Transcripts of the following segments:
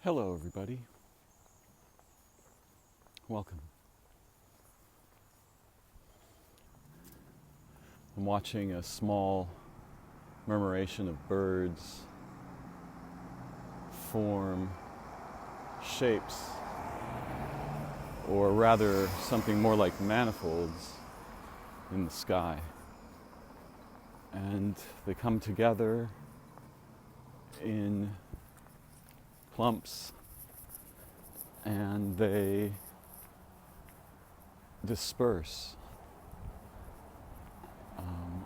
Hello, everybody. Welcome. I'm watching a small murmuration of birds form shapes, or rather something more like manifolds in the sky. And they come together in clumps and they disperse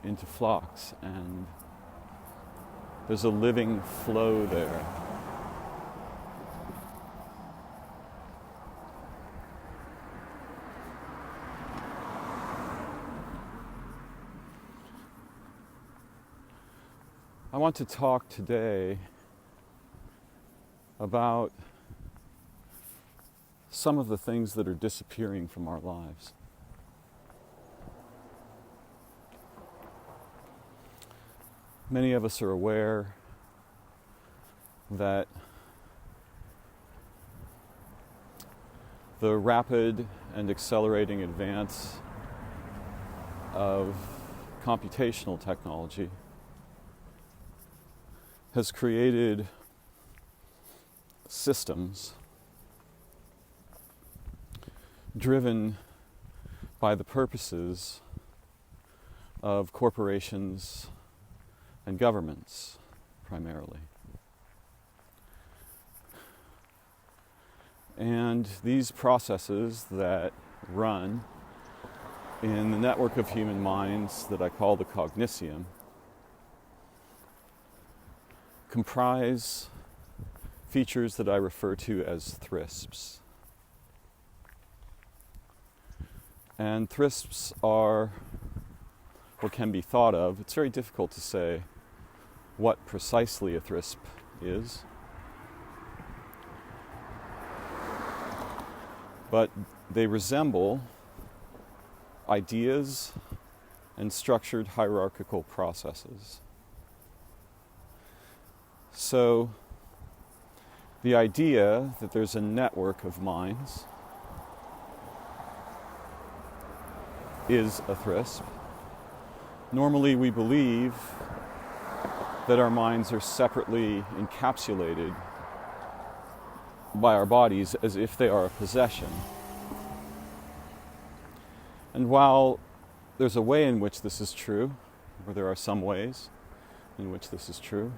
into flocks, and there's a living flow there. I want to talk today about some of the things that are disappearing from our lives. Many of us are aware that the rapid and accelerating advance of computational technology has created systems driven by the purposes of corporations and governments, primarily. And these processes that run in the network of human minds that I call the cognitium comprise features that I refer to as thrisps. And thrisps are, or can be thought of, it's very difficult to say what precisely a thrisp is, but they resemble ideas and structured hierarchical processes. So the idea that there's a network of minds is a thrisp. Normally we believe that our minds are separately encapsulated by our bodies as if they are a possession. And while there's a way in which this is true, or there are some ways in which this is true,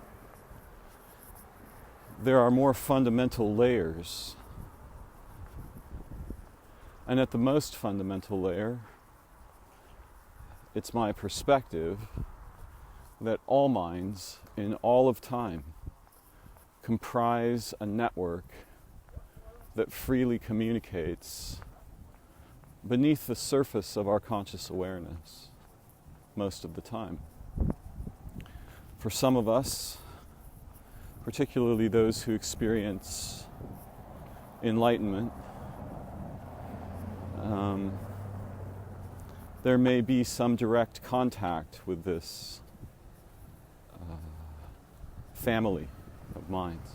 there are more fundamental layers. And at the most fundamental layer, it's my perspective that all minds in all of time comprise a network that freely communicates beneath the surface of our conscious awareness most of the time. For some of us, particularly those who experience enlightenment, there may be some direct contact with this family of minds.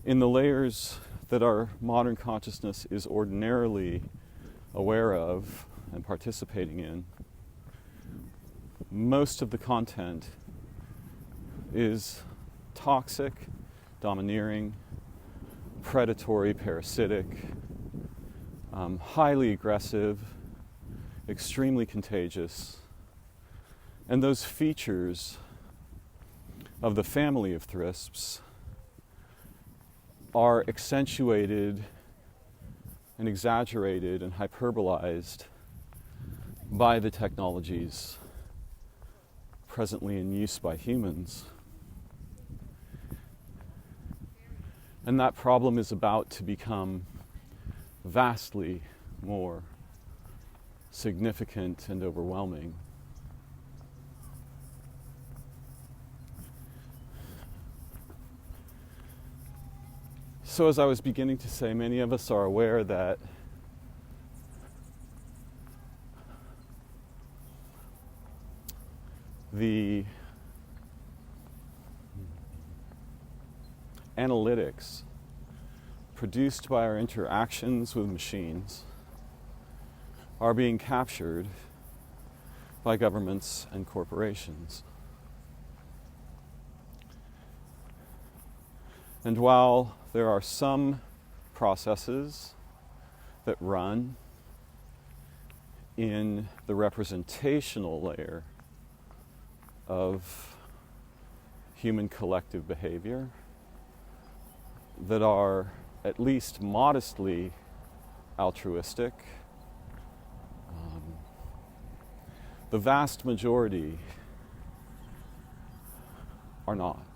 In the layers that our modern consciousness is ordinarily aware of and participating in, most of the content is toxic, domineering, predatory, parasitic, highly aggressive, extremely contagious. And those features of the family of thrisps are accentuated and exaggerated and hyperbolized by the technologies presently in use by humans. And that problem is about to become vastly more significant and overwhelming. So as I was beginning to say, many of us are aware that the analytics produced by our interactions with machines are being captured by governments and corporations. And while there are some processes that run in the representational layer of human collective behavior that are at least modestly altruistic, the vast majority are not.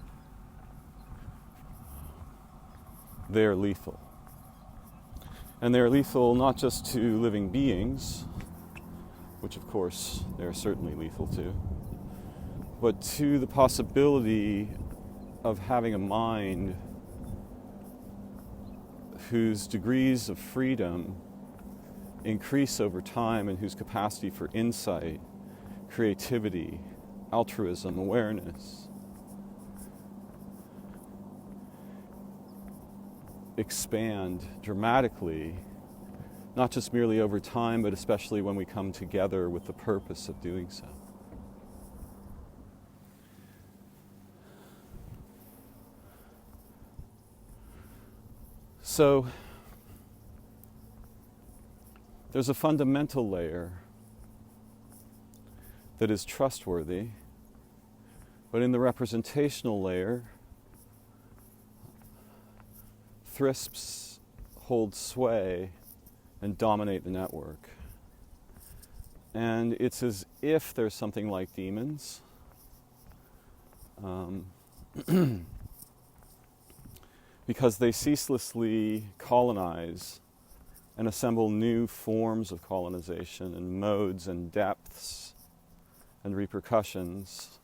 They're lethal. And they're lethal not just to living beings, which of course they're certainly lethal to, but to the possibility of having a mind whose degrees of freedom increase over time and whose capacity for insight, creativity, altruism, awareness expand dramatically, not just merely over time, but especially when we come together with the purpose of doing so. So, there's a fundamental layer that is trustworthy, but in the representational layer, thrisps hold sway and dominate the network. And it's as if there's something like demons. Because they ceaselessly colonize and assemble new forms of colonization and modes and depths and repercussions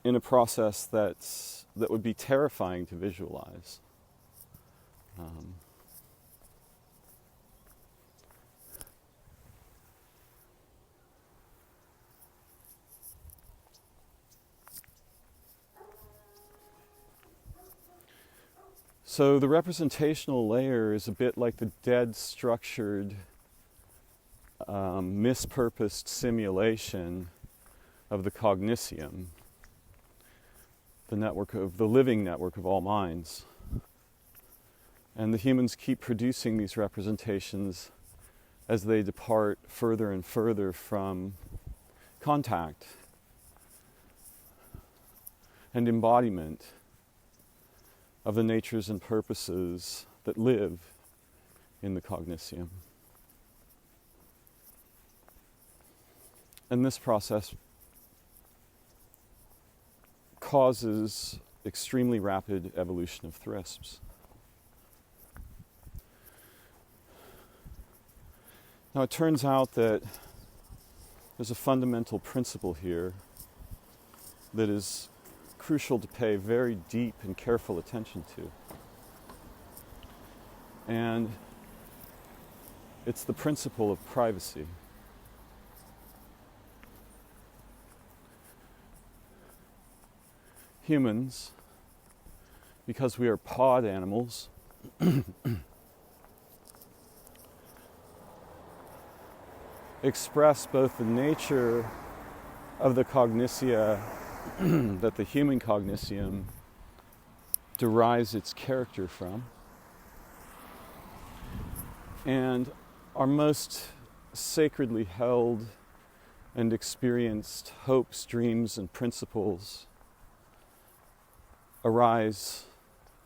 in a process that would be terrifying to visualize. So the representational layer is a bit like the dead structured, mispurposed simulation of the cognitium, the network of the living network of all minds. And the humans keep producing these representations as they depart further and further from contact and embodiment of the natures and purposes that live in the cognitium. And this process causes extremely rapid evolution of thrisps. Now it turns out that there's a fundamental principle here that is crucial to pay very deep and careful attention to. And it's the principle of privacy. Humans, because we are pod animals, express both the nature of the cognitia that the human cognitium derives its character from, and our most sacredly held and experienced hopes, dreams, and principles arise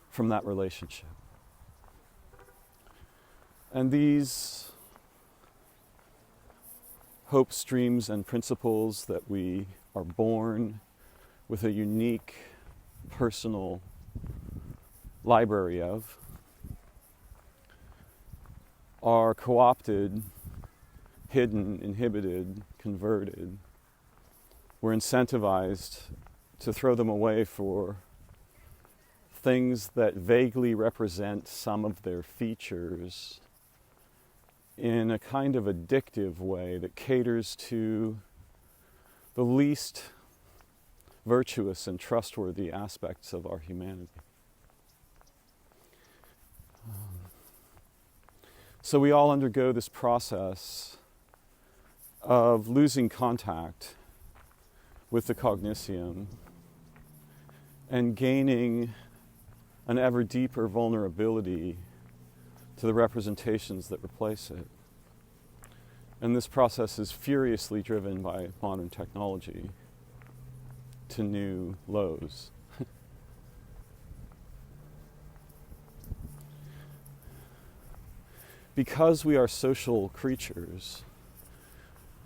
from that relationship. And these hopes, dreams, and principles that we are born with a unique personal library of are co-opted, hidden, inhibited, converted. We're incentivized to throw them away for things that vaguely represent some of their features in a kind of addictive way that caters to the least virtuous and trustworthy aspects of our humanity. So we all undergo this process of losing contact with the cognitium and gaining an ever deeper vulnerability to the representations that replace it. And this process is furiously driven by modern technology to new lows. Because we are social creatures,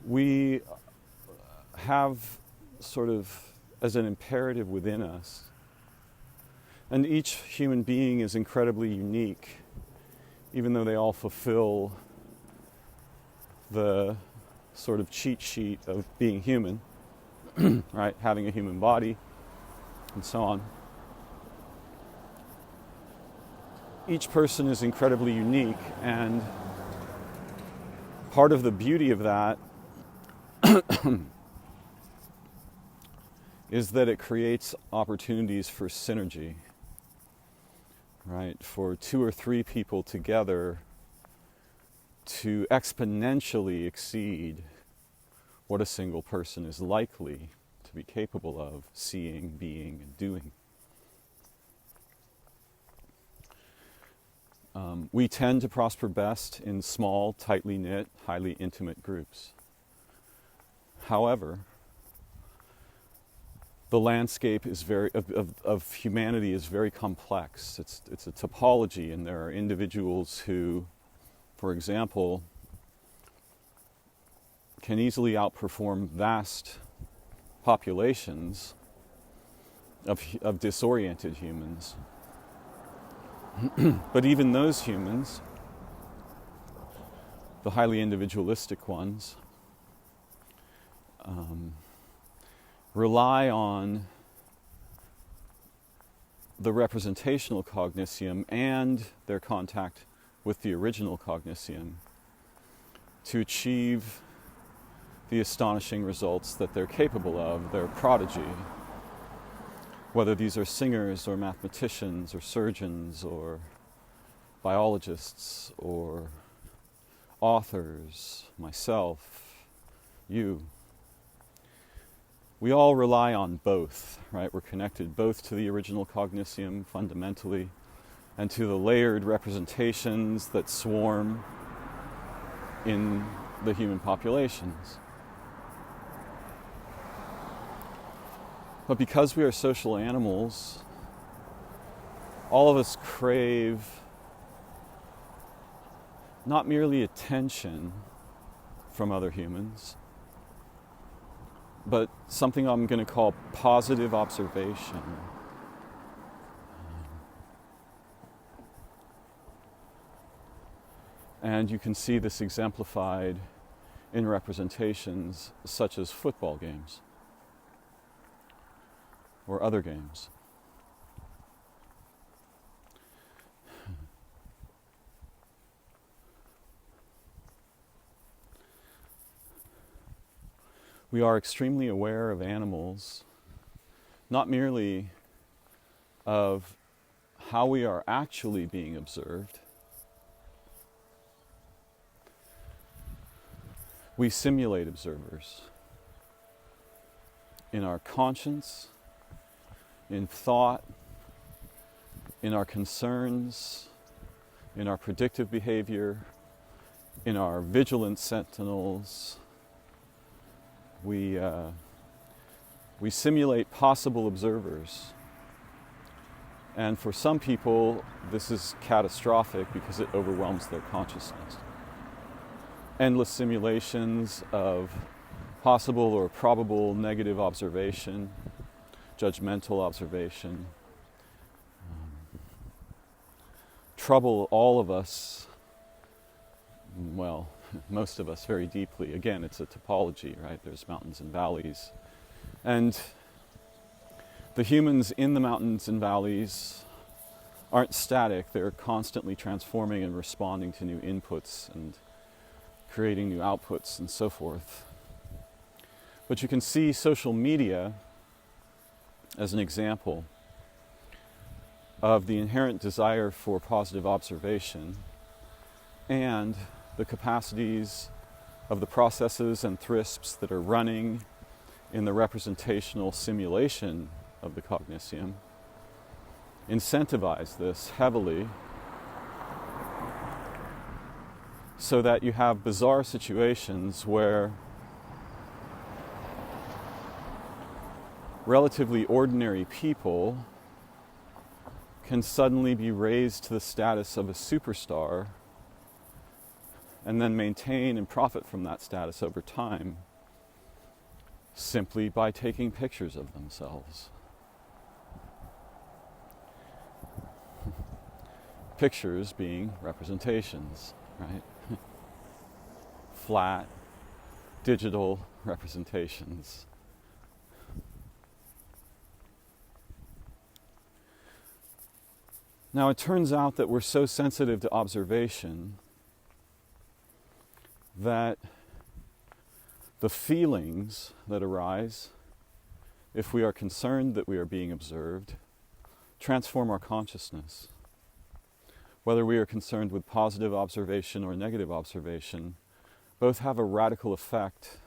we have sort of as an imperative within us, and each human being is incredibly unique, even though they all fulfill the sort of cheat sheet of being human, right? Having a human body, and so on. Each person is incredibly unique, and part of the beauty of that is that it creates opportunities for synergy, right? For two or three people together to exponentially exceed what a single person is likely to be capable of seeing, being, and doing. We tend to prosper best in small, tightly knit, highly intimate groups. However, the landscape is of humanity is very complex. It's a topology, and there are individuals who, for example, can easily outperform vast populations of disoriented humans. But even those humans, the highly individualistic ones, rely on the representational cognitium and their contact with the original cognitium to achieve the astonishing results that they're capable of, their prodigy. Whether these are singers or mathematicians or surgeons or biologists or authors, myself, you. We all rely on both, right? We're connected both to the original cognitium fundamentally and to the layered representations that swarm in the human populations. But because we are social animals, all of us crave not merely attention from other humans, but something I'm going to call positive observation. And you can see this exemplified in representations such as football games or other games. We are extremely aware of animals, not merely of how we are actually being observed. We simulate observers in our conscience, in thought, in our concerns, in our predictive behavior, in our vigilant sentinels. We simulate possible observers. And for some people, this is catastrophic because it overwhelms their consciousness. Endless simulations of possible or probable negative observation, judgmental observation, trouble all of us, well, most of us very deeply. Again, it's a topology, right? There's mountains and valleys. And the humans in the mountains and valleys aren't static. They're constantly transforming and responding to new inputs and creating new outputs and so forth. But you can see social media as an example of the inherent desire for positive observation and the capacities of the processes and thrisps that are running in the representational simulation of the cognitium incentivize this heavily, so that you have bizarre situations where relatively ordinary people can suddenly be raised to the status of a superstar and then maintain and profit from that status over time simply by taking pictures of themselves. Pictures being representations, right? Flat, digital representations. Now, it turns out that we're so sensitive to observation that the feelings that arise if we are concerned that we are being observed transform our consciousness. Whether we are concerned with positive observation or negative observation, both have a radical effect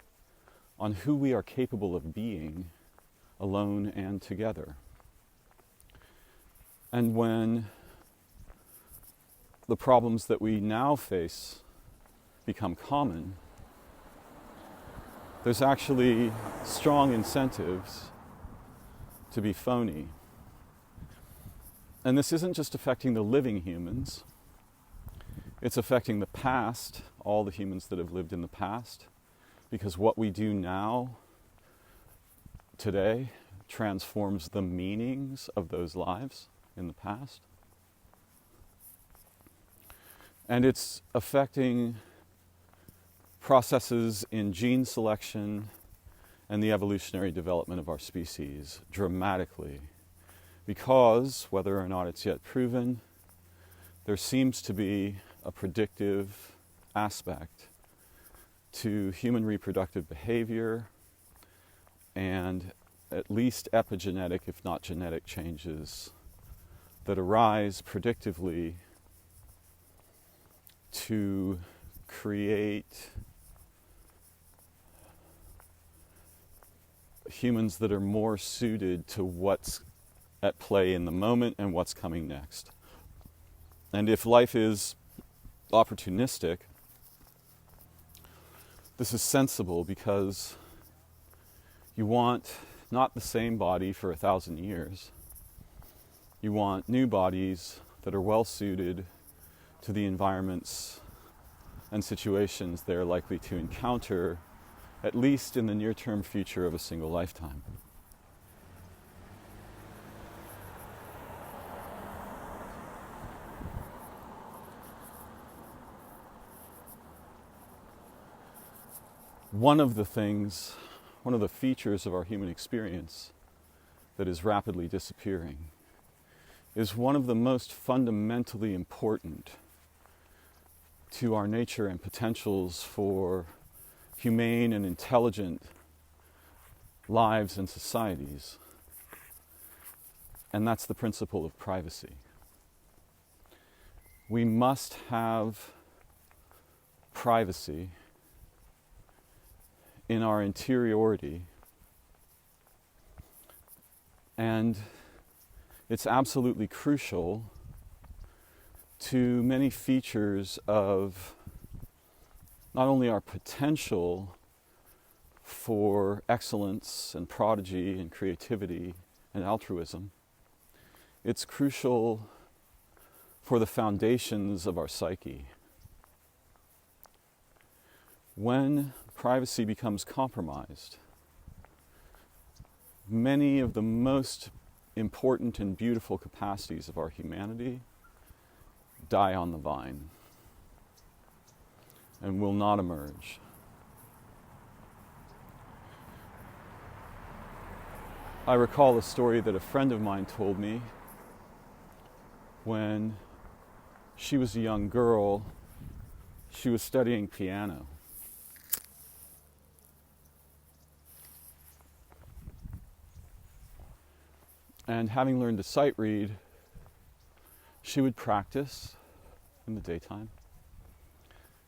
on who we are capable of being, alone and together. And when the problems that we now face become common, there's actually strong incentives to be phony. And this isn't just affecting the living humans, it's affecting the past, all the humans that have lived in the past, because what we do now, today, transforms the meanings of those lives in the past. And it's affecting processes in gene selection and the evolutionary development of our species dramatically. Because, whether or not it's yet proven, there seems to be a predictive aspect to human reproductive behavior and at least epigenetic, if not genetic, changes that arise predictively to create humans that are more suited to what's at play in the moment and what's coming next. And if life is opportunistic, this is sensible because you want not the same body for 1,000 years. You want new bodies that are well suited to the environments and situations they're likely to encounter, at least in the near-term future of a single lifetime. One of the features of our human experience that is rapidly disappearing is one of the most fundamentally important to our nature and potentials for humane and intelligent lives and societies. And that's the principle of privacy. We must have privacy in our interiority, and it's absolutely crucial to many features of not only our potential for excellence and prodigy and creativity and altruism, it's crucial for the foundations of our psyche. When privacy becomes compromised, many of the most important and beautiful capacities of our humanity die on the vine and will not emerge. I recall a story that a friend of mine told me when she was a young girl. She was studying piano. And having learned to sight read, she would practice in the daytime.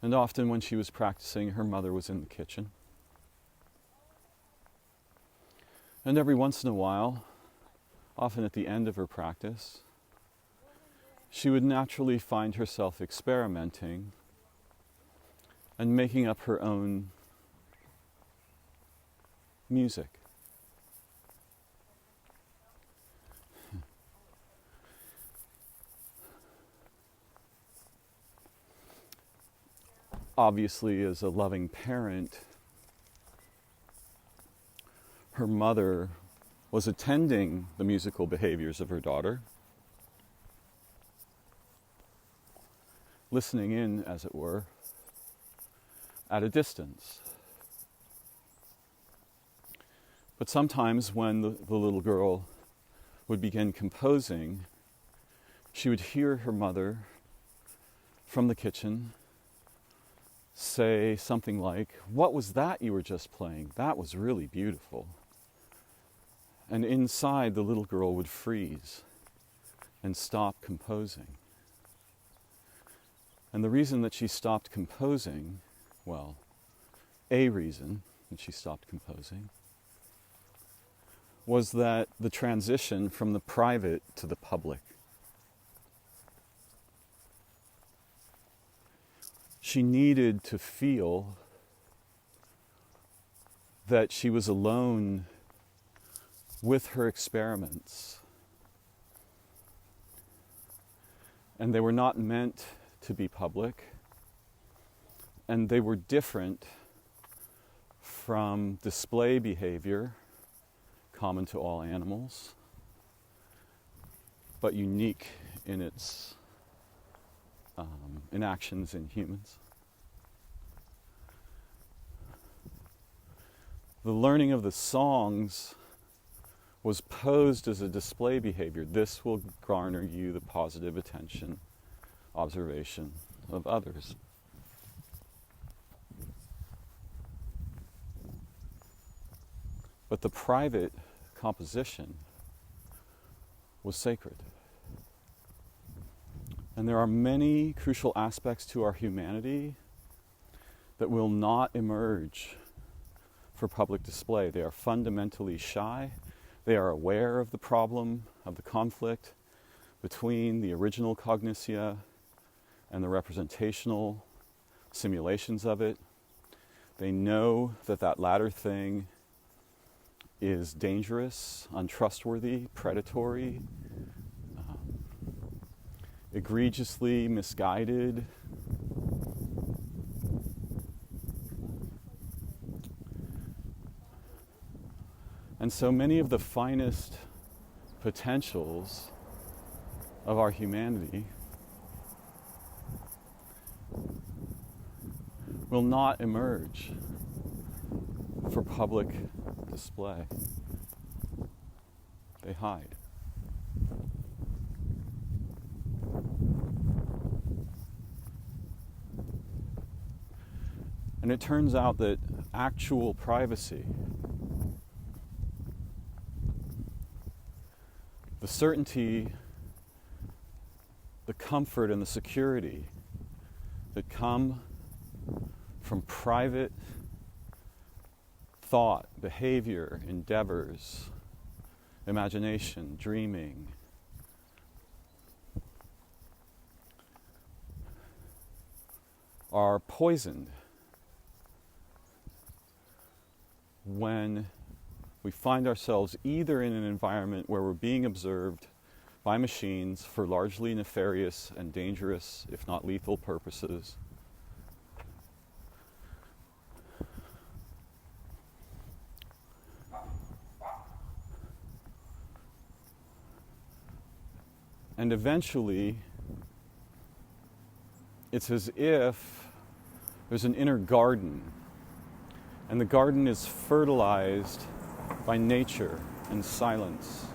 And often when she was practicing, her mother was in the kitchen. And every once in a while, often at the end of her practice, she would naturally find herself experimenting and making up her own music. Obviously, as a loving parent, her mother was attending the musical behaviors of her daughter, listening in, as it were, at a distance. But sometimes when the little girl would begin composing, she would hear her mother from the kitchen say something like, "What was that you were just playing? That was really beautiful." And inside, the little girl would freeze and stop composing. And the reason that she stopped composing, well, a reason that she stopped composing, was that the transition from the private to the public. She needed to feel that she was alone with her experiments. And they were not meant to be public. And they were different from display behavior common to all animals, but unique in its inactions in humans. The learning of the songs was posed as a display behavior. This will garner you the positive attention, observation of others. But the private composition was sacred. And there are many crucial aspects to our humanity that will not emerge for public display. They are fundamentally shy. They are aware of the problem, of the conflict between the original cognitia and the representational simulations of it. They know that that latter thing is dangerous, untrustworthy, predatory, egregiously misguided. And so many of the finest potentials of our humanity will not emerge for public display. They hide. And it turns out that actual privacy, the certainty, the comfort, and the security that come from private thought, behavior, endeavors, imagination, dreaming, are poisoned when we find ourselves either in an environment where we're being observed by machines for largely nefarious and dangerous, if not lethal, purposes, and eventually it's as if there's an inner garden, and the garden is fertilized by nature and silence.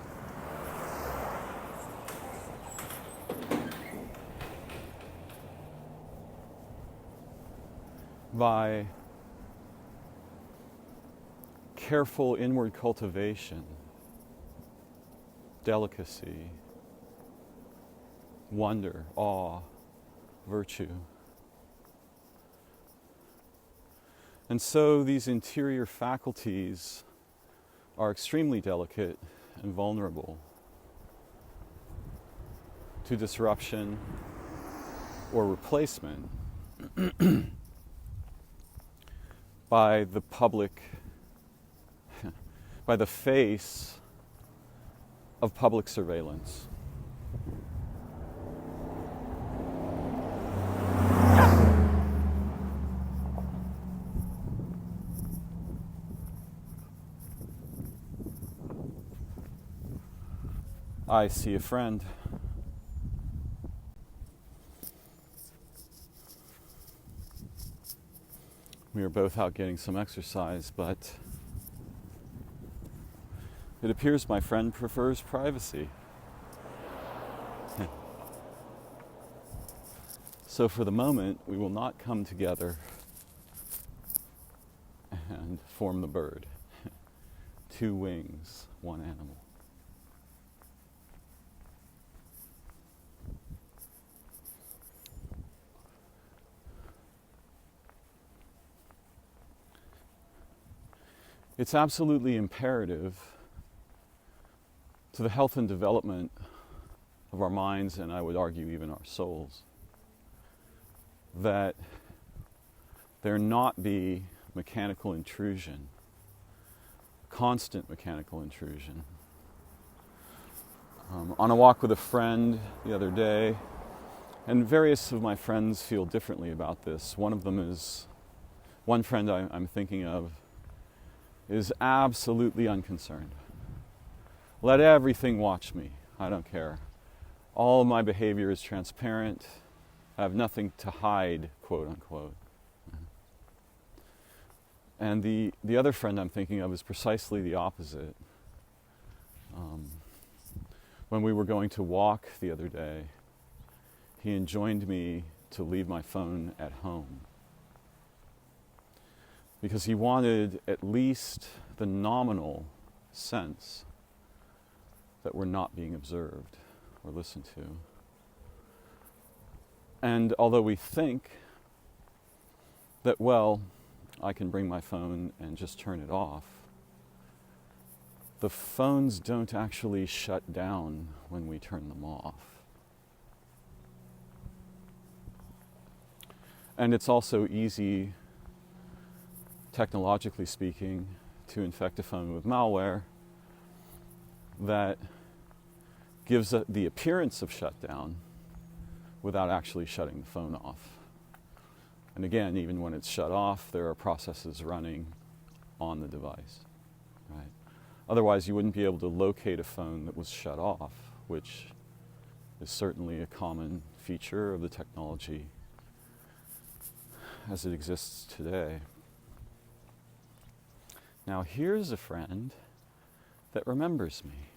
By careful inward cultivation delicacy, wonder, awe, virtue. And so these interior faculties are extremely delicate and vulnerable to disruption or replacement by the public, by the face of public surveillance. I see a friend. We are both out getting some exercise, but it appears my friend prefers privacy. So for the moment, we will not come together and form the bird. Two wings, one animal. It's absolutely imperative to the health and development of our minds, and I would argue even our souls, that there not be mechanical intrusion, constant mechanical intrusion. On a walk with a friend the other day, and various of my friends feel differently about this. One friend I'm thinking of is absolutely unconcerned. Let everything watch me. I don't care. All of my behavior is transparent. I have nothing to hide, quote unquote. And the other friend I'm thinking of is precisely the opposite. When we were going to walk the other day, he enjoined me to leave my phone at home, because he wanted at least the nominal sense that we're not being observed or listened to. And although we think that, well, I can bring my phone and just turn it off, the phones don't actually shut down when we turn them off. And it's also easy, technologically speaking, to infect a phone with malware that gives the appearance of shutdown without actually shutting the phone off. And again, even when it's shut off, there are processes running on the device, right? Otherwise, you wouldn't be able to locate a phone that was shut off, which is certainly a common feature of the technology as it exists today. Now here's a friend that remembers me.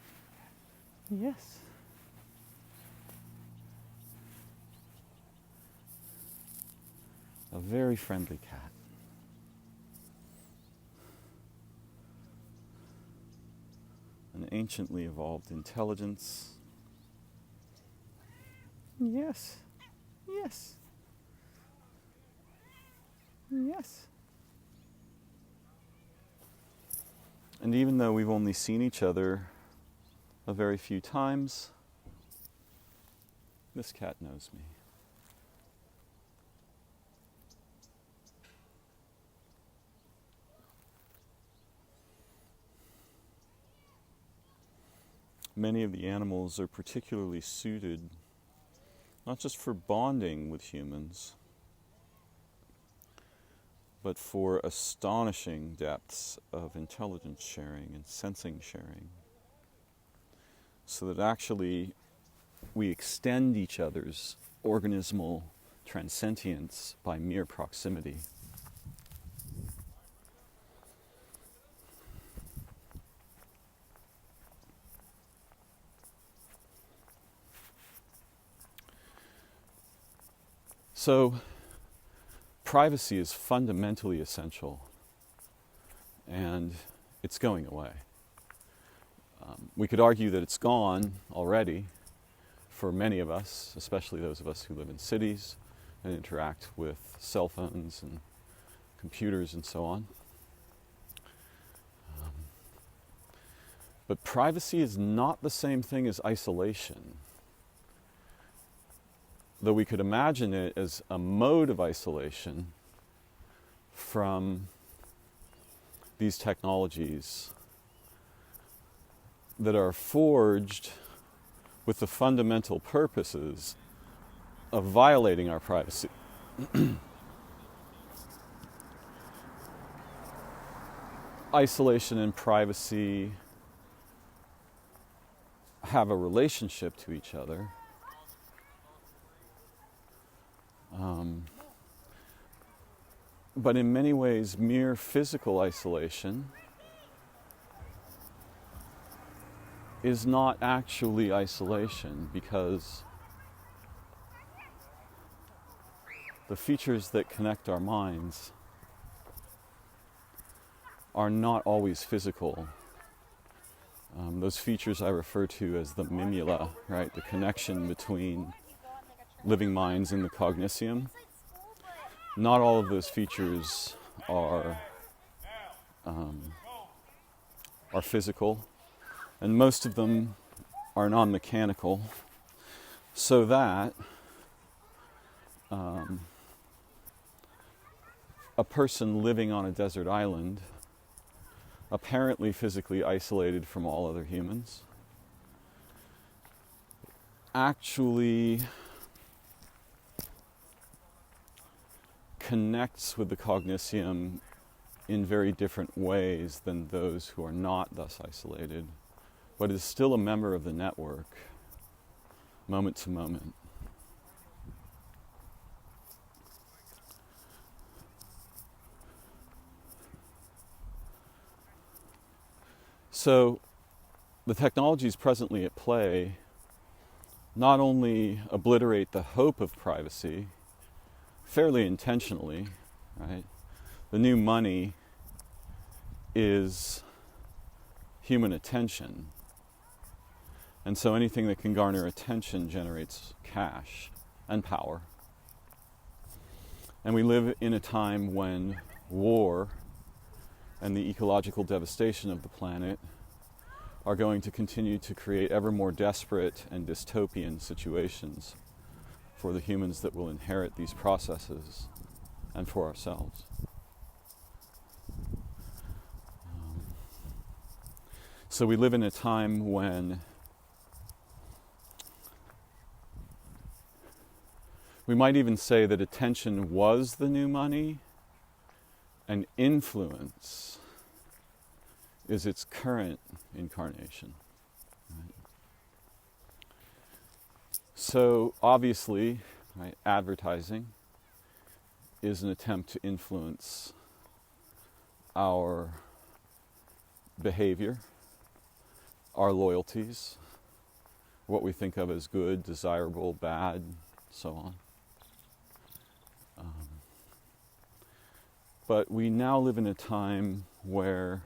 Yes. A very friendly cat. An anciently evolved intelligence. Yes. Yes. Yes. And even though we've only seen each other a very few times, this cat knows me. Many of the animals are particularly suited not just for bonding with humans, but for astonishing depths of intelligence sharing and sensing sharing, so that actually we extend each other's organismal transcendence by mere proximity. So, privacy is fundamentally essential, and it's going away. We could argue that it's gone already for many of us, especially those of us who live in cities and interact with cell phones and computers and so on. But privacy is not the same thing as isolation. Though we could imagine it as a mode of isolation from these technologies that are forged with the fundamental purposes of violating our privacy. Isolation and privacy have a relationship to each other. But in many ways, mere physical isolation is not actually isolation, because the features that connect our minds are not always physical. Those features I refer to as the mimula, right? The connection between living minds in the cognitium. Not all of those features are physical, and most of them are non-mechanical, so that a person living on a desert island, apparently physically isolated from all other humans, actually connects with the cognitium in very different ways than those who are not thus isolated, but is still a member of the network, moment to moment. So the technologies presently at play not only obliterate the hope of privacy, fairly intentionally, right? The new money is human attention. And so anything that can garner attention generates cash and power. And we live in a time when war and the ecological devastation of the planet are going to continue to create ever more desperate and dystopian situations for the humans that will inherit these processes and for ourselves. So we live in a time when we might even say that attention was the new money and influence is its current incarnation. Right? So obviously, right, advertising is an attempt to influence our behavior, our loyalties, what we think of as good, desirable, bad, so on. But we now live in a time where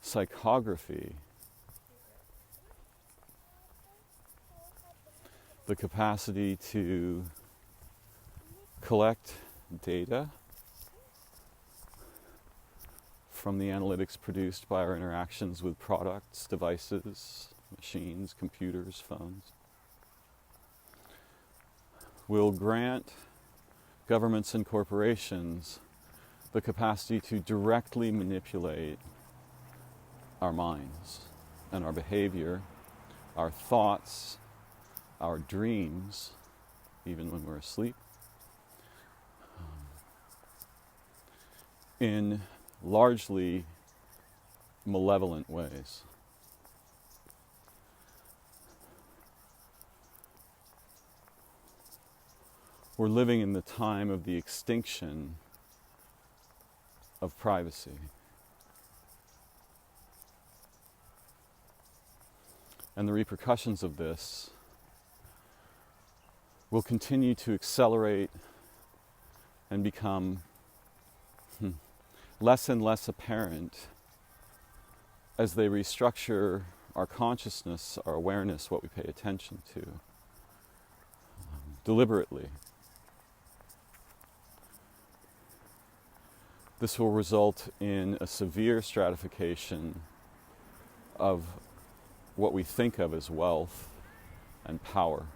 psychography, the capacity to collect data from the analytics produced by our interactions with products, devices, machines, computers, phones, will grant governments and corporations the capacity to directly manipulate our minds and our behavior, our thoughts, our dreams, even when we're asleep, in largely malevolent ways. We're living in the time of the extinction of privacy. And the repercussions of this will continue to accelerate and become less and less apparent as they restructure our consciousness, our awareness, what we pay attention to, deliberately. This will result in a severe stratification of what we think of as wealth and power.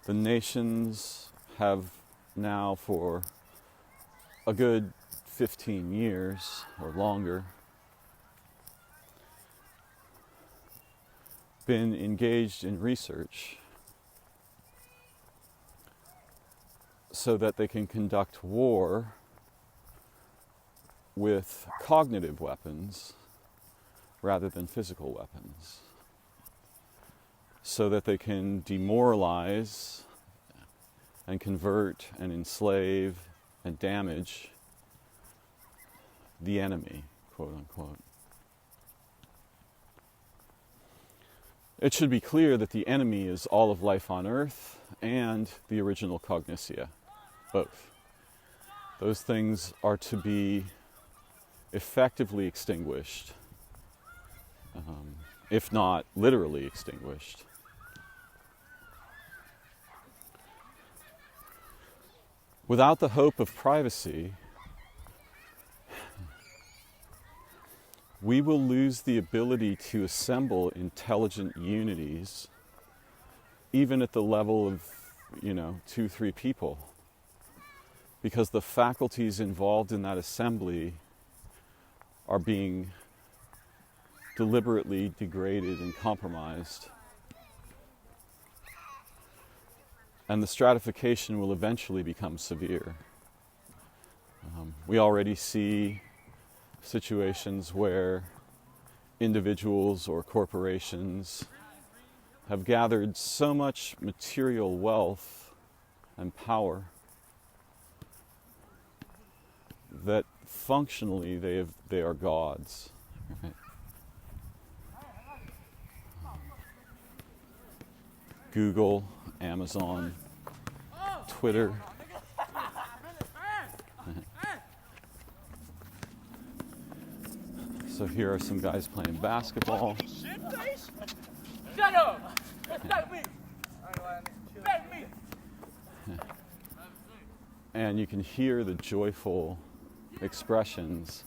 The nations have now, for a good 15 years or longer, been engaged in research so that they can conduct war with cognitive weapons rather than physical weapons, so that they can demoralize and convert and enslave and damage the enemy, quote unquote. It should be clear that the enemy is all of life on Earth and the original cognitia, both. Those things are to be effectively extinguished, if not literally extinguished. Without the hope of privacy, we will lose the ability to assemble intelligent unities, even at the level of, 2, 3 people, because the faculties involved in that assembly are being deliberately degraded and compromised. And the stratification will eventually become severe. We already see situations where individuals or corporations have gathered so much material wealth and power that functionally they are gods. Right? Google, Amazon, Twitter. So here are some guys playing basketball. Shut up! Let me! Let me! And you can hear the joyful expressions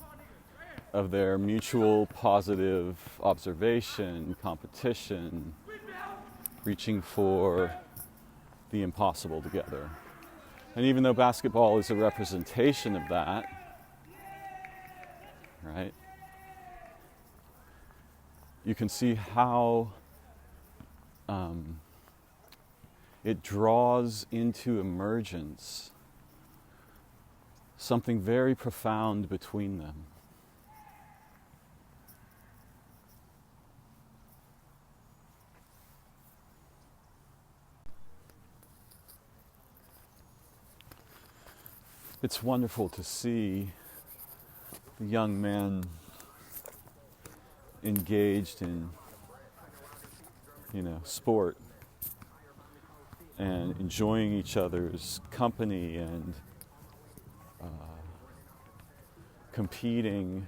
of their mutual positive observation, competition, reaching for the impossible together. And even though basketball is a representation of that, right, you can see how it draws into emergence something very profound between them. It's wonderful to see the young men engaged in, sport and enjoying each other's company and competing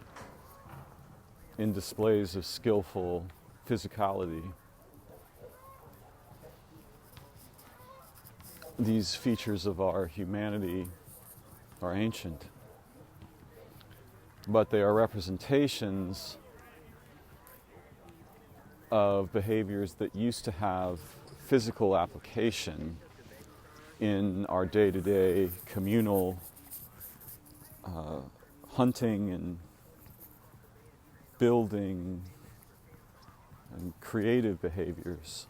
in displays of skillful physicality. These features of our humanity are ancient, but they are representations of behaviors that used to have physical application in our day-to-day communal hunting and building and creative behaviors.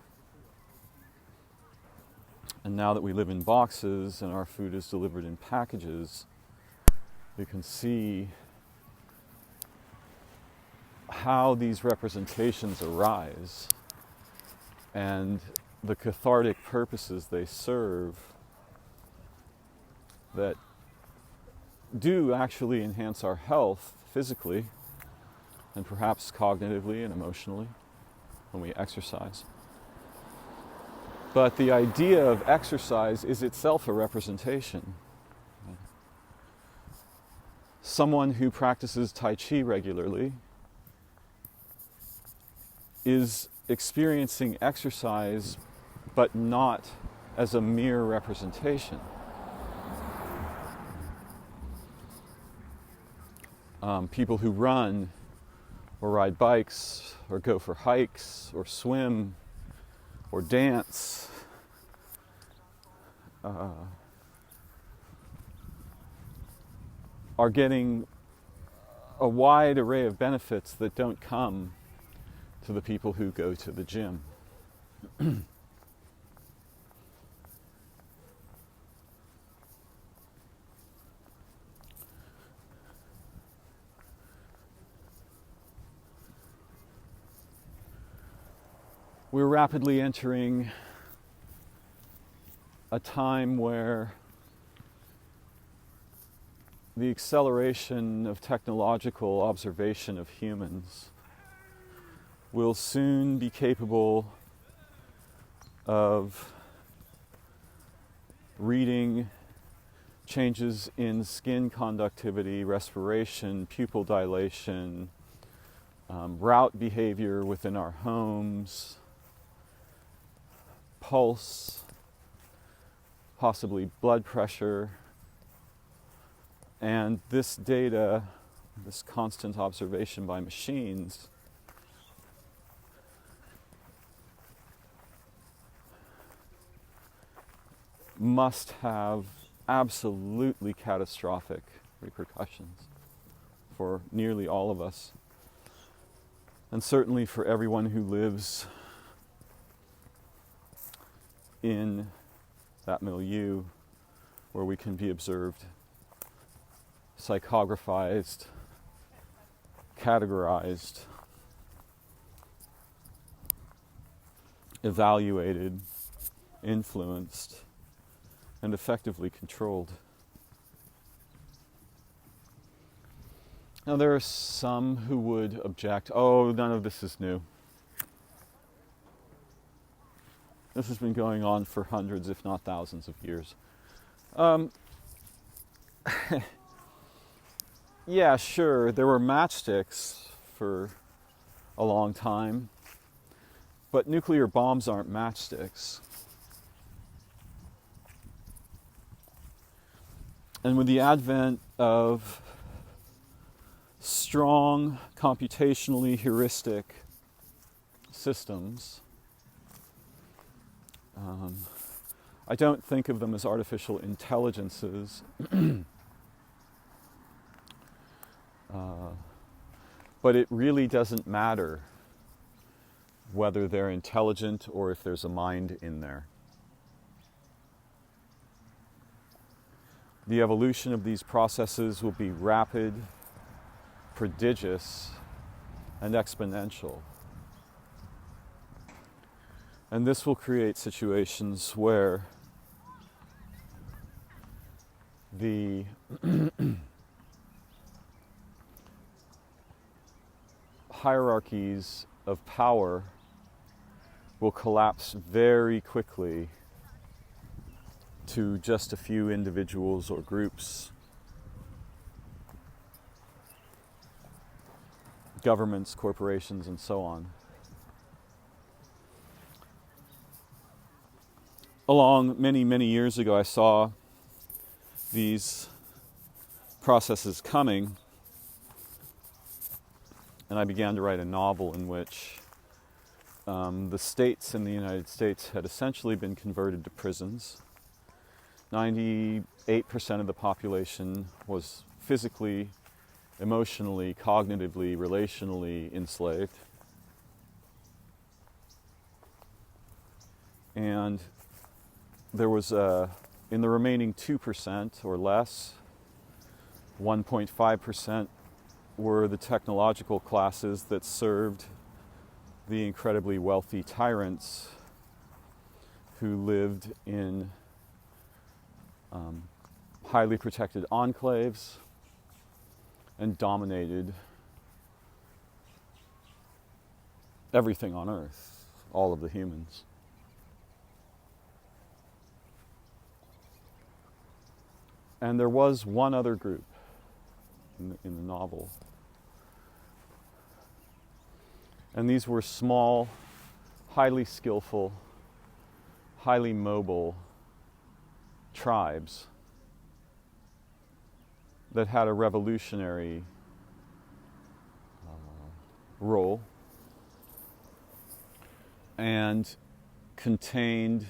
And now that we live in boxes and our food is delivered in packages, you can see how these representations arise and the cathartic purposes they serve that do actually enhance our health physically and perhaps cognitively and emotionally when we exercise. But the idea of exercise is itself a representation. someone who practices Tai Chi regularly is experiencing exercise, but not as a mere representation. People who run or ride bikes or go for hikes or swim or dance are getting a wide array of benefits that don't come to the people who go to the gym. We're rapidly entering a time where the acceleration of technological observation of humans will soon be capable of reading changes in skin conductivity, respiration, pupil dilation, route behavior within our homes, pulse, possibly blood pressure. And this data, this constant observation by machines, must have absolutely catastrophic repercussions for nearly all of us, and certainly for everyone who lives in that milieu where we can be observed, psychographized, categorized, evaluated, influenced, and effectively controlled. Now, there are some who would object, oh, none of this is new. This has been going on for hundreds, if not thousands of years. Yeah, sure, there were matchsticks for a long time, but nuclear bombs aren't matchsticks. And with the advent of strong, computationally heuristic systems, I don't think of them as artificial intelligences, but it really doesn't matter whether they're intelligent or if there's a mind in there. The evolution of these processes will be rapid, prodigious, and exponential. And this will create situations where the hierarchies of power will collapse very quickly to just a few individuals or groups, governments, corporations, and so on. Along many, many years ago, I saw these processes coming, and I began to write a novel in which the states in the United States had essentially been converted to prisons. 98% of the population was physically, emotionally, cognitively, relationally enslaved. And there was, in the remaining 2% or less, 1.5% were the technological classes that served the incredibly wealthy tyrants who lived in highly protected enclaves and dominated everything on Earth, all of the humans. And there was one other group in the novel. And these were small, highly skillful, highly mobile tribes that had a revolutionary role and contained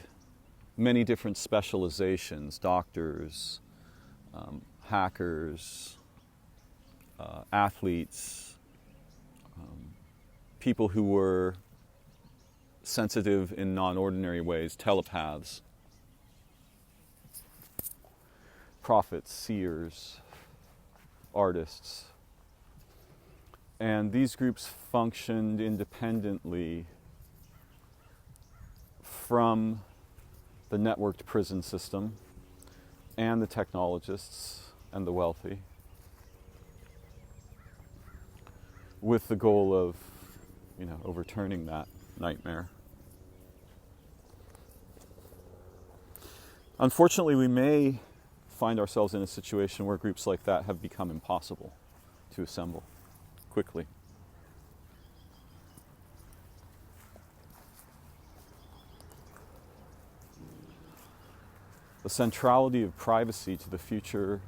many different specializations: doctors, hackers, athletes, people who were sensitive in non-ordinary ways, telepaths, prophets, seers, artists. And these groups functioned independently from the networked prison system and the technologists and the wealthy, with the goal of, overturning that nightmare. Unfortunately, we may find ourselves in a situation where groups like that have become impossible to assemble quickly. The centrality of privacy to the future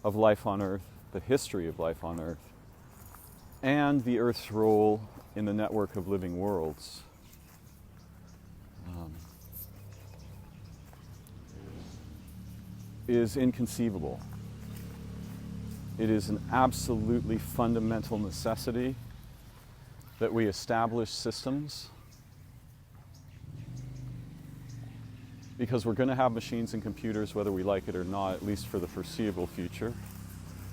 of life on Earth, the history of life on Earth, and the Earth's role in the network of living worlds is inconceivable. It is an absolutely fundamental necessity that we establish systems, because we're going to have machines and computers whether we like it or not, at least for the foreseeable future,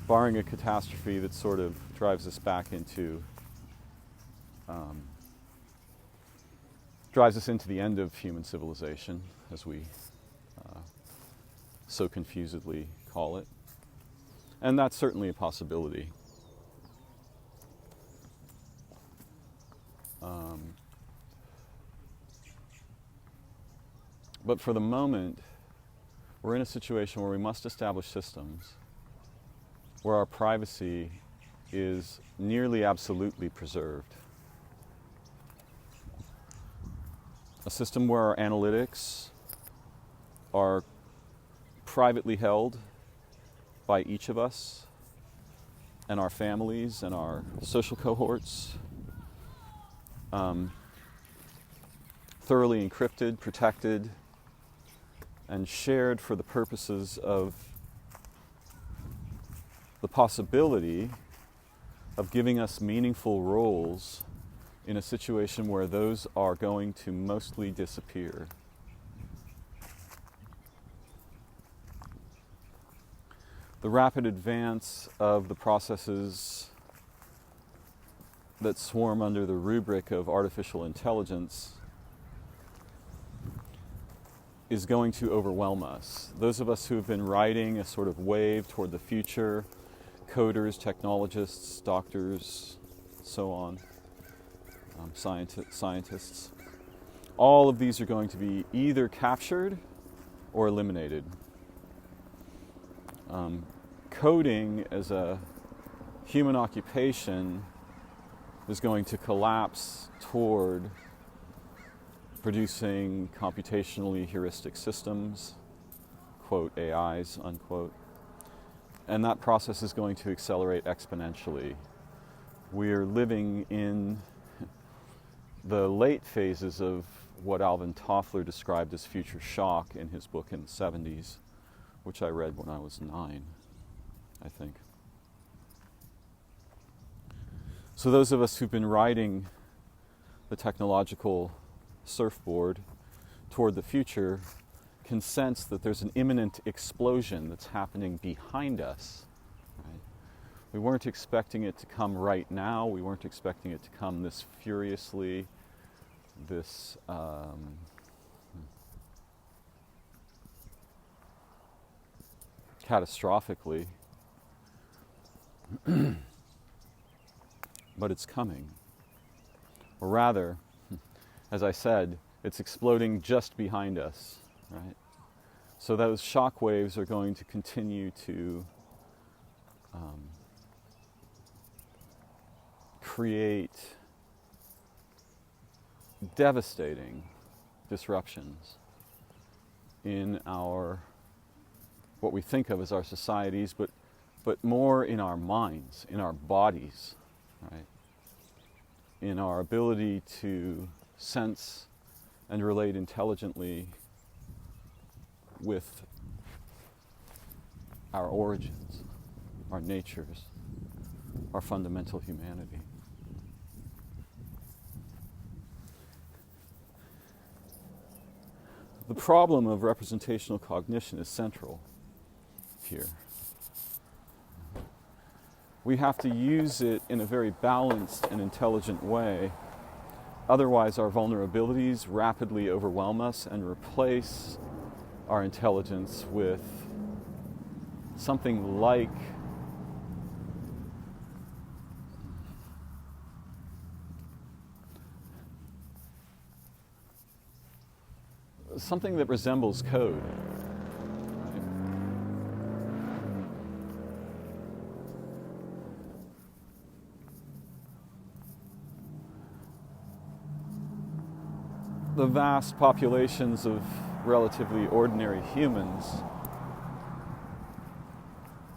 barring a catastrophe that sort of drives us back into the end of human civilization, as we so confusedly call it. And that's certainly a possibility. But for the moment, we're in a situation where we must establish systems where our privacy is nearly absolutely preserved. A system where our analytics are privately held by each of us and our families and our social cohorts, thoroughly encrypted, protected, and shared for the purposes of the possibility of giving us meaningful roles in a situation where those are going to mostly disappear. The rapid advance of the processes that swarm under the rubric of artificial intelligence is going to overwhelm us. Those of us who have been riding a sort of wave toward the future, coders, technologists, doctors, so on, scientists, all of these are going to be either captured or eliminated. Coding as a human occupation is going to collapse toward producing computationally heuristic systems, quote, AIs, unquote. And that process is going to accelerate exponentially. We're living in the late phases of what Alvin Toffler described as future shock in his book in the 70s, which I read when I was 9, I think. So those of us who've been riding the technological surfboard toward the future can sense that there's an imminent explosion that's happening behind us. Right? We weren't expecting it to come right now. We weren't expecting it to come this furiously, this catastrophically. But it's coming. Or rather, as I said, it's exploding just behind us, right? So those shock waves are going to continue to create devastating disruptions in our, what we think of as our societies, but more in our minds, in our bodies, right? In our ability to sense and relate intelligently with our origins, our natures, our fundamental humanity. The problem of representational cognition is central here. We have to use it in a very balanced and intelligent way. Otherwise, our vulnerabilities rapidly overwhelm us and replace our intelligence with something like something that resembles code. The vast populations of relatively ordinary humans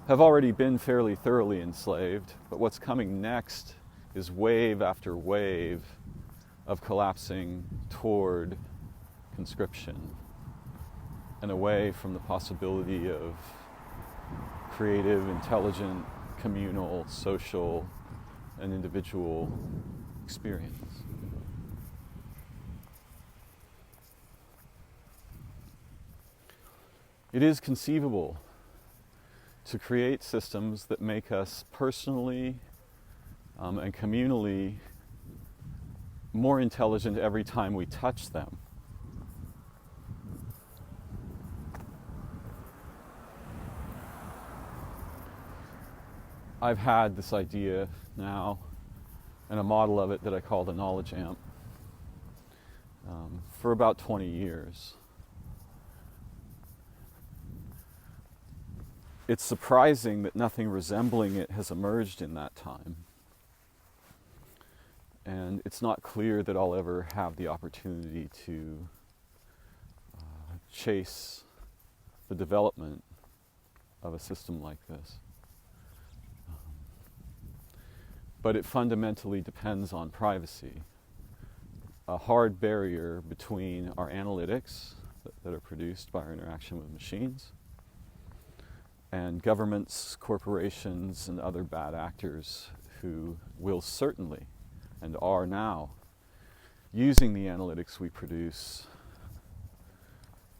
have already been fairly thoroughly enslaved, but what's coming next is wave after wave of collapsing toward conscription and away from the possibility of creative, intelligent, communal, social, and individual experience. It is conceivable to create systems that make us personally and communally more intelligent every time we touch them. I've had this idea now and a model of it that I call the knowledge amp for about 20 years. It's surprising that nothing resembling it has emerged in that time. And it's not clear that I'll ever have the opportunity to chase the development of a system like this. But it fundamentally depends on privacy. A hard barrier between our analytics that are produced by our interaction with machines and governments, corporations, and other bad actors who will certainly and are now using the analytics we produce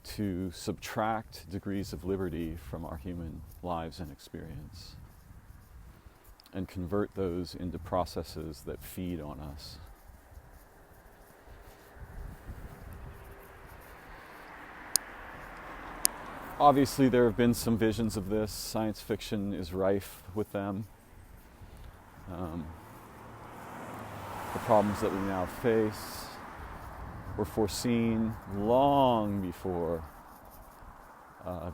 to subtract degrees of liberty from our human lives and experience and convert those into processes that feed on us. Obviously, there have been some visions of this. Science fiction is rife with them. The problems that we now face were foreseen long before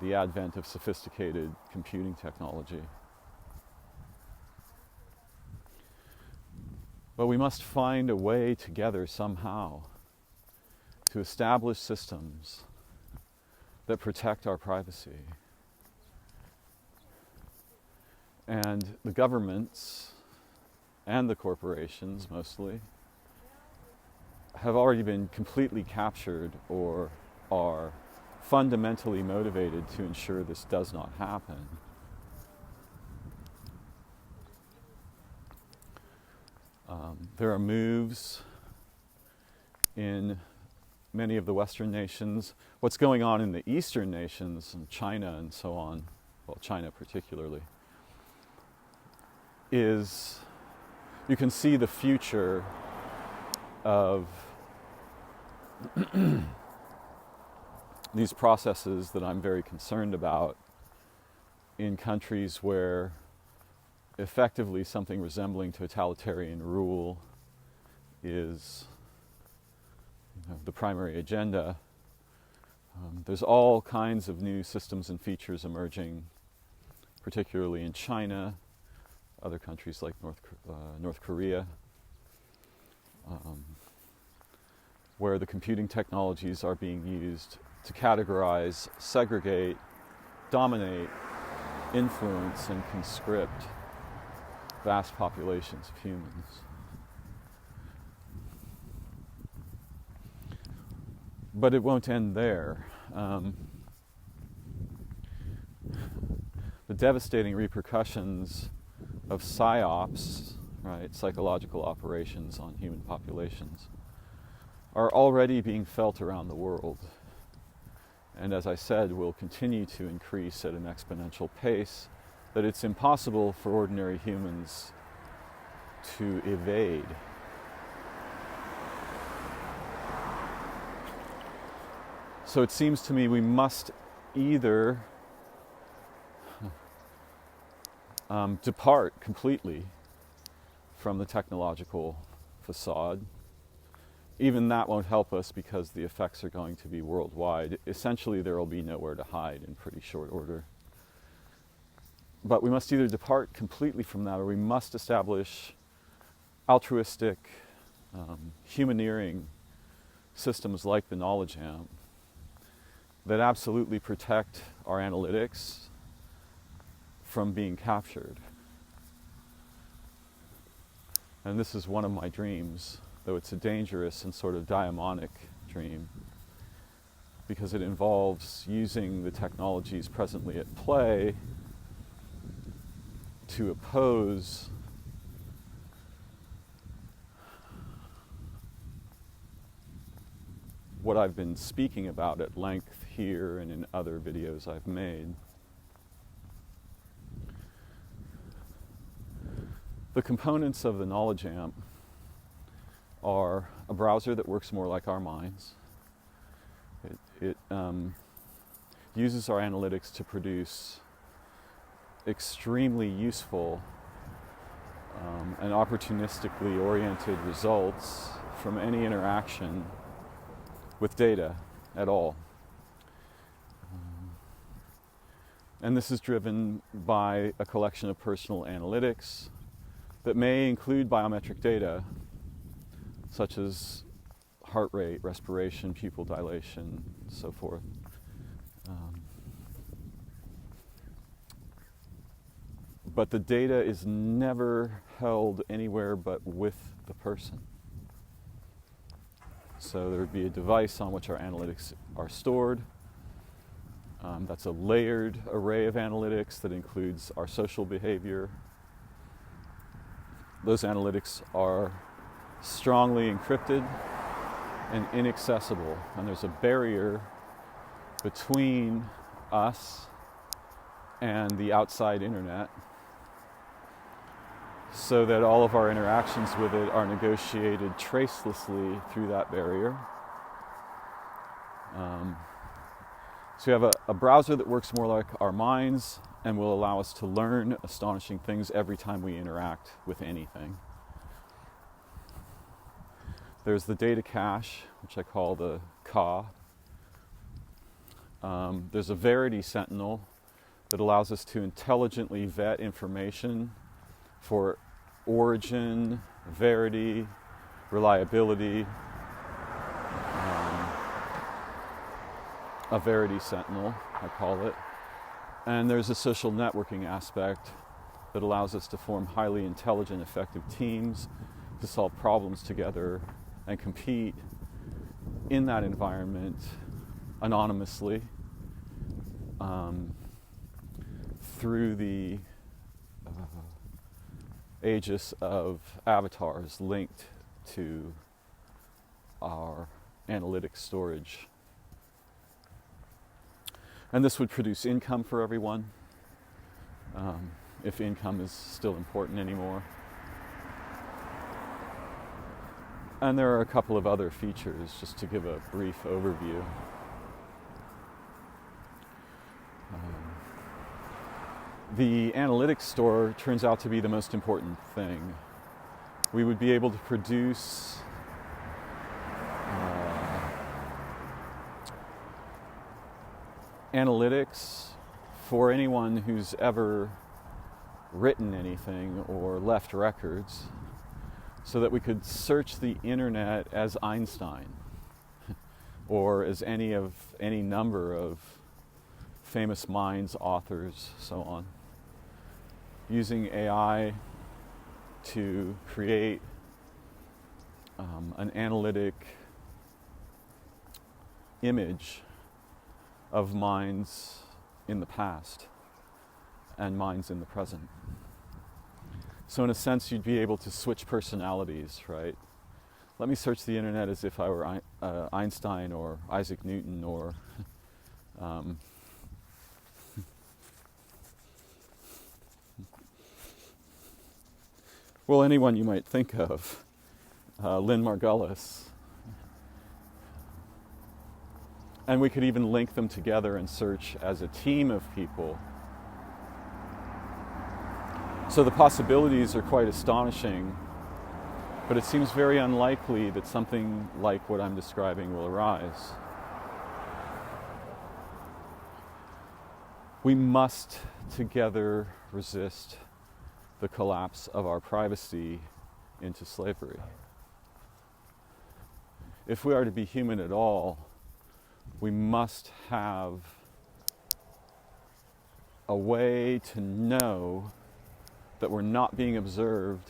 the advent of sophisticated computing technology. But we must find a way together somehow to establish systems that protect our privacy. And the governments and the corporations mostly have already been completely captured or are fundamentally motivated to ensure this does not happen. There are moves in many of the Western nations. What's going on in the Eastern nations, and China and so on, well, China particularly, is you can see the future of these processes that I'm very concerned about in countries where effectively something resembling totalitarian rule is the primary agenda. There's all kinds of new systems and features emerging, particularly in China, other countries like North Korea, where the computing technologies are being used to categorize, segregate, dominate, influence, and conscript vast populations of humans. But it won't end there. The devastating repercussions of psyops, right, psychological operations on human populations, are already being felt around the world. And as I said, will continue to increase at an exponential pace that it's impossible for ordinary humans to evade. So it seems to me we must either depart completely from the technological facade. Even that won't help us because the effects are going to be worldwide. Essentially, there will be nowhere to hide in pretty short order. But we must either depart completely from that, or we must establish altruistic, humaneering systems like the knowledge amp that absolutely protect our analytics from being captured. And this is one of my dreams, though it's a dangerous and sort of daimonic dream, because it involves using the technologies presently at play to oppose what I've been speaking about at length here and in other videos I've made. The components of the knowledge amp are a browser that works more like our minds. It uses our analytics to produce extremely useful and opportunistically oriented results from any interaction with data at all. And this is driven by a collection of personal analytics that may include biometric data, such as heart rate, respiration, pupil dilation, and so forth. But the data is never held anywhere but with the person. So there would be a device on which our analytics are stored. That's a layered array of analytics that includes our social behavior. Those analytics are strongly encrypted and inaccessible, and there's a barrier between us and the outside internet, so that all of our interactions with it are negotiated tracelessly through that barrier. So we have a browser that works more like our minds and will allow us to learn astonishing things every time we interact with anything. There's the data cache, which I call the CA. There's a Verity Sentinel that allows us to intelligently vet information for origin, verity, reliability. A Verity Sentinel, I call it. And there's a social networking aspect that allows us to form highly intelligent, effective teams to solve problems together and compete in that environment anonymously through the aegis of avatars linked to our analytic storage. And this would produce income for everyone, if income is still important anymore. And there are a couple of other features, just to give a brief overview. The analytics store turns out to be the most important thing. We would be able to produce analytics for anyone who's ever written anything or left records so that we could search the internet as Einstein or as any number of famous minds, authors, so on, using AI to create an analytic image of minds in the past and minds in the present. So in a sense, you'd be able to switch personalities, right? Let me search the internet as if I were Einstein or Isaac Newton or well, anyone you might think of, Lynn Margulis. And we could even link them together and search as a team of people. So the possibilities are quite astonishing, but it seems very unlikely that something like what I'm describing will arise. We must together resist the collapse of our privacy into slavery. If we are to be human at all, we must have a way to know that we're not being observed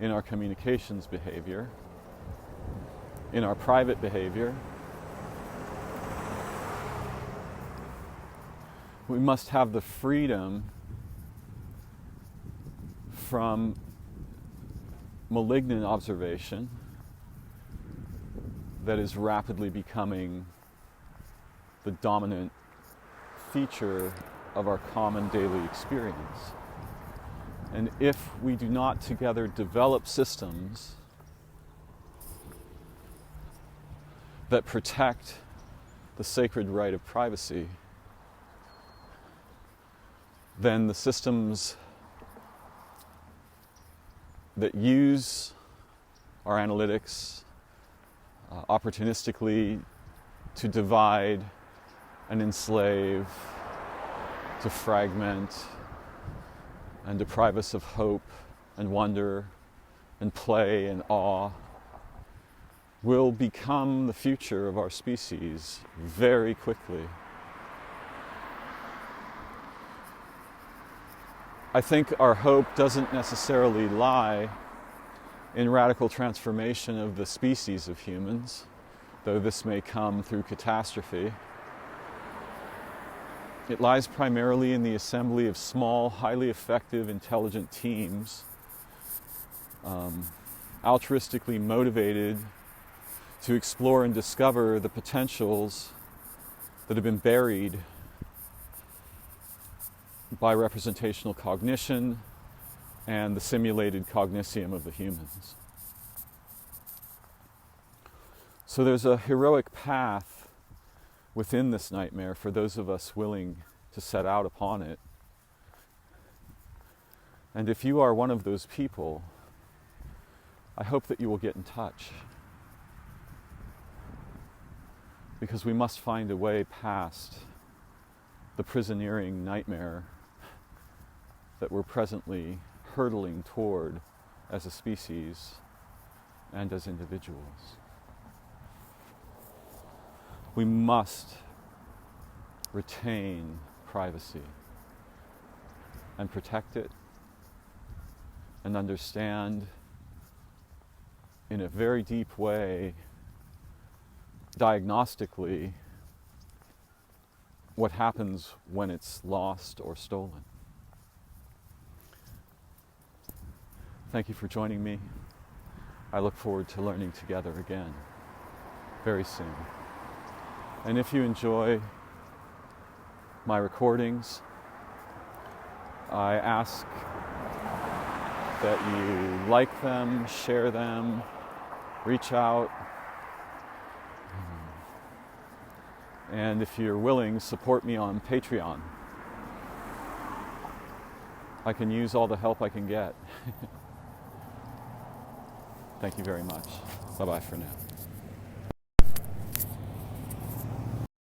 in our communications behavior, in our private behavior. We must have the freedom from malignant observation that is rapidly becoming the dominant feature of our common daily experience. And if we do not together develop systems that protect the sacred right of privacy, then the systems that use our analytics opportunistically to divide and enslave, to fragment and deprive us of hope and wonder and play and awe, will become the future of our species very quickly. I think our hope doesn't necessarily lie in radical transformation of the species of humans, though this may come through catastrophe. It lies primarily in the assembly of small, highly effective, intelligent teams, altruistically motivated to explore and discover the potentials that have been buried by representational cognition and the simulated cognitium of the humans. So there's a heroic path within this nightmare for those of us willing to set out upon it. And if you are one of those people, I hope that you will get in touch. Because we must find a way past the prisoneering nightmare that we're presently hurtling toward as a species and as individuals. We must retain privacy and protect it and understand in a very deep way, diagnostically, what happens when it's lost or stolen. Thank you for joining me. I look forward to learning together again very soon. And if you enjoy my recordings, I ask that you like them, share them, reach out, and if you're willing, support me on Patreon. I can use all the help I can get. Thank you very much. Bye-bye for now.